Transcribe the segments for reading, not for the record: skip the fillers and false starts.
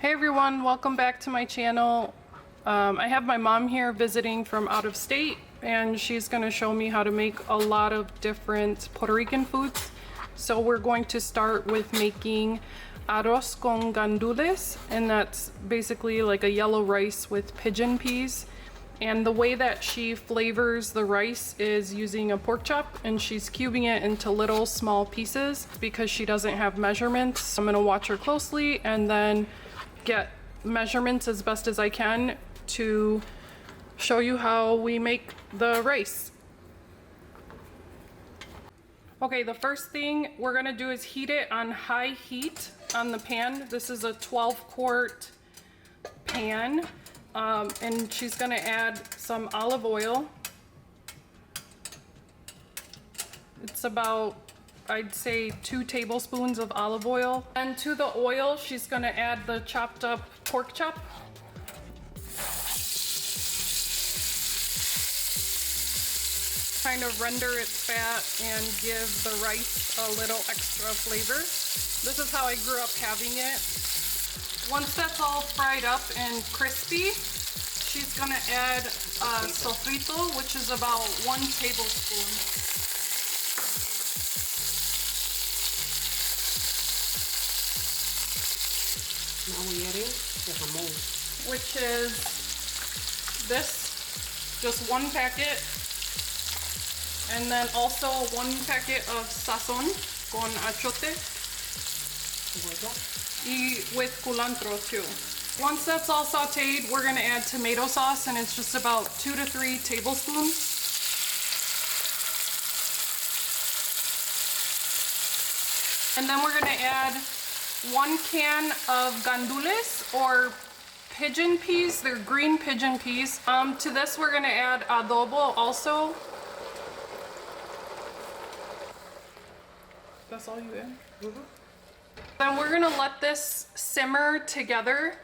Hey everyone, welcome back to my channel. I have my mom here visiting from out of state, and she's going to show me how to make a lot of different Puerto Rican foods. So we're going to start with making arroz con gandules, and that's basically like a yellow rice with pigeon peas. And the way that she flavors the rice is using a pork chop, and she's cubing it into little small pieces because she doesn't have measurements. I'm gonna watch her closely and then get measurements as best as I can to show you how we make the rice. Okay, the first thing we're gonna do is heat it on high heat on the pan. This is a 12-quart pan. And she's gonna add some olive oil. It's about, I'd say, 2 tablespoons of olive oil. And to the oil, she's gonna add the chopped up pork chop. Kind of render its fat and give the rice a little extra flavor. This is how I grew up having it. Once that's all fried up and crispy, she's gonna add sofrito, which is about 1 tablespoon. Now we're adding the jamon, which is this, just 1 packet. And then also 1 packet of sazon con achote. With culantro too. Once that's all sauteed, we're gonna add tomato sauce, and it's just about 2 to 3 tablespoons. And then we're gonna add 1 can of gandules or pigeon peas. They're green pigeon peas. To this we're gonna add adobo also. That's all you add? Mm-hmm. Then we're gonna let this simmer together,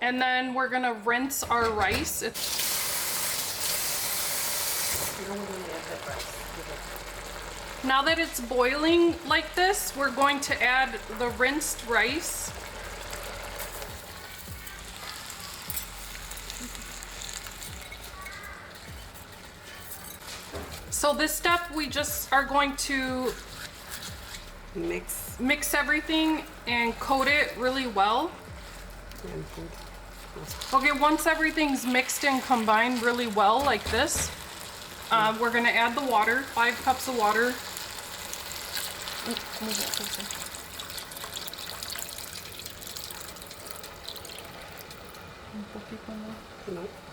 and then we're gonna rinse our rice. Now that it's boiling like this, we're going to add the rinsed rice. So this step, we just are going to mix everything and coat it really well. Okay, once everything's mixed and combined really well like this, we're gonna add the water, 5 cups of water.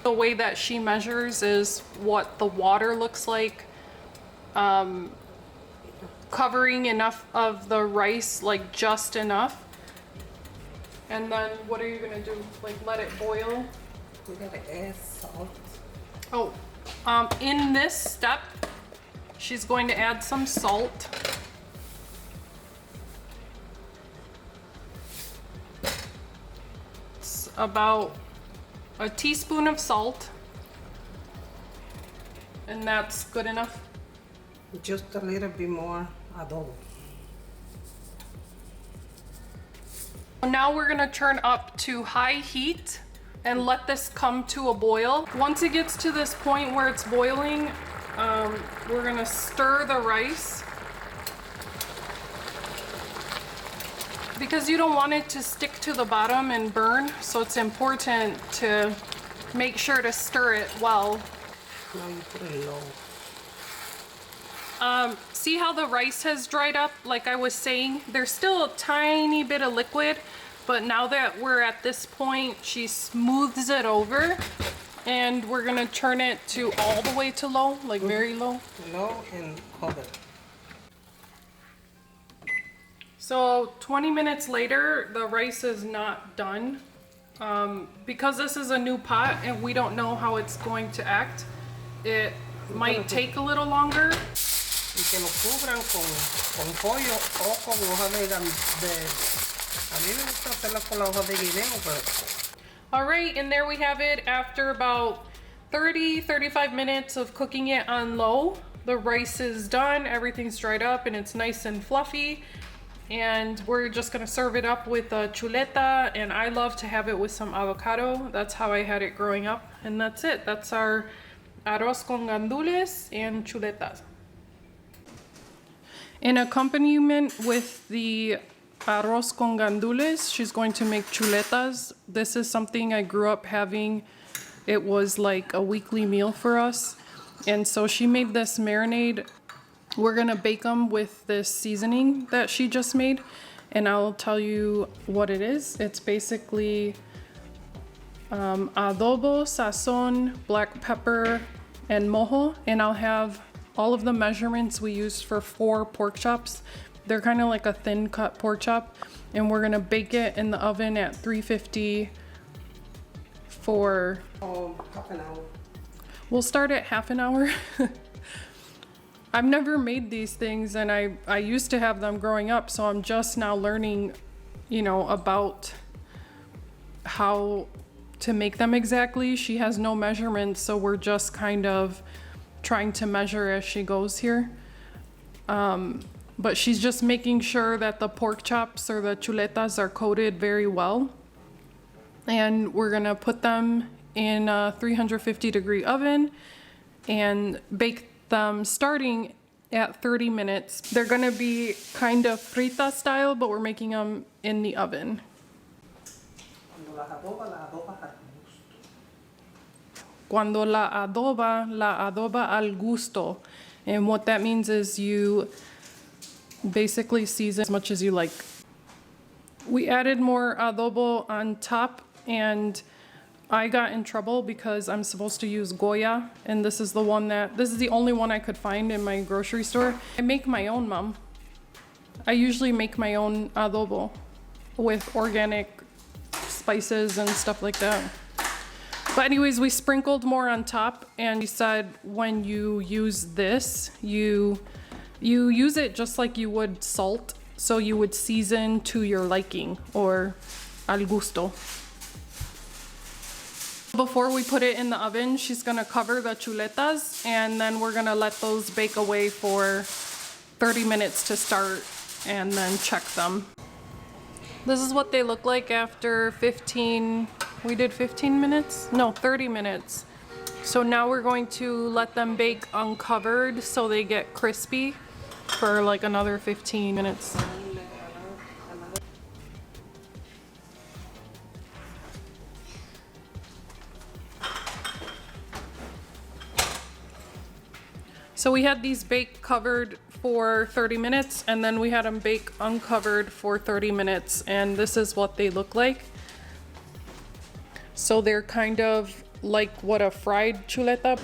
The way that she measures is what the water looks like. Covering enough of the rice, like just enough. And then what are you gonna do? Like let it boil? We gotta add salt. Oh, in this step, she's going to add some salt. It's about a teaspoon of salt. And that's good enough. Just a little bit more adobo. Now we're gonna turn up to high heat and let this come to a boil. Once it gets to this point where it's boiling, we're gonna stir the rice, because you don't want it to stick to the bottom and burn, so it's important to make sure to stir it well. Now you put it low. See how the rice has dried up? Like I was saying, there's still a tiny bit of liquid, but now that we're at this point, she smooths it over, and we're gonna turn it to all the way to low, like very low. Low and cover. So 20 minutes later, the rice is not done. Because this is a new pot and we don't know how it's going to act, it might take a little longer. Y que lo cubran con pollo o con hoja de a mí me gusta hacerla con la hoja de guineo, pero... All right, and there we have it. After about 30-35 minutes of cooking it on low, the rice is done, everything's dried up, and it's nice and fluffy. and we're just gonna serve it up with a chuleta, and I love to have it with some avocado. That's how I had it growing up, and that's it. That's our arroz con gandules and chuletas. In accompaniment with the arroz con gandules, she's going to make chuletas. This is something I grew up having. It was like a weekly meal for us. And so she made this marinade. We're gonna bake them with this seasoning that she just made, and I'll tell you what it is. It's basically adobo, sazon, black pepper, and mojo, and I'll have all of the measurements we used for 4 pork chops. They're kind of like a thin cut pork chop, and we're gonna bake it in the oven at 350 for half an hour. We'll start at half an hour. I've never made these things, and I used to have them growing up, so I'm just now learning, you know, about how to make them exactly. She has no measurements, so we're just kind of trying to measure as she goes here. But she's just making sure that the pork chops or the chuletas are coated very well. And we're gonna put them in a 350-degree oven and bake them starting at 30 minutes. They're gonna be kind of frita style, but we're making them in the oven. Cuando la adoba al gusto. And what that means is you basically season as much as you like. We added more adobo on top, and I got in trouble because I'm supposed to use goya, and this is the only one I could find in my grocery store. I make my own, Mom. I usually make my own adobo with organic spices and stuff like that. But anyways, we sprinkled more on top, and she said when you use this, you use it just like you would salt. So you would season to your liking, or al gusto. Before we put it in the oven, she's gonna cover the chuletas, and then we're gonna let those bake away for 30 minutes to start, and then check them. This is what they look like after we did 15 minutes? No, 30 minutes. So now we're going to let them bake uncovered so they get crispy for like another 15 minutes. So we had these bake covered for 30 minutes, and then we had them bake uncovered for 30 minutes, and this is what they look like. So they're kind of like what a fried chuleta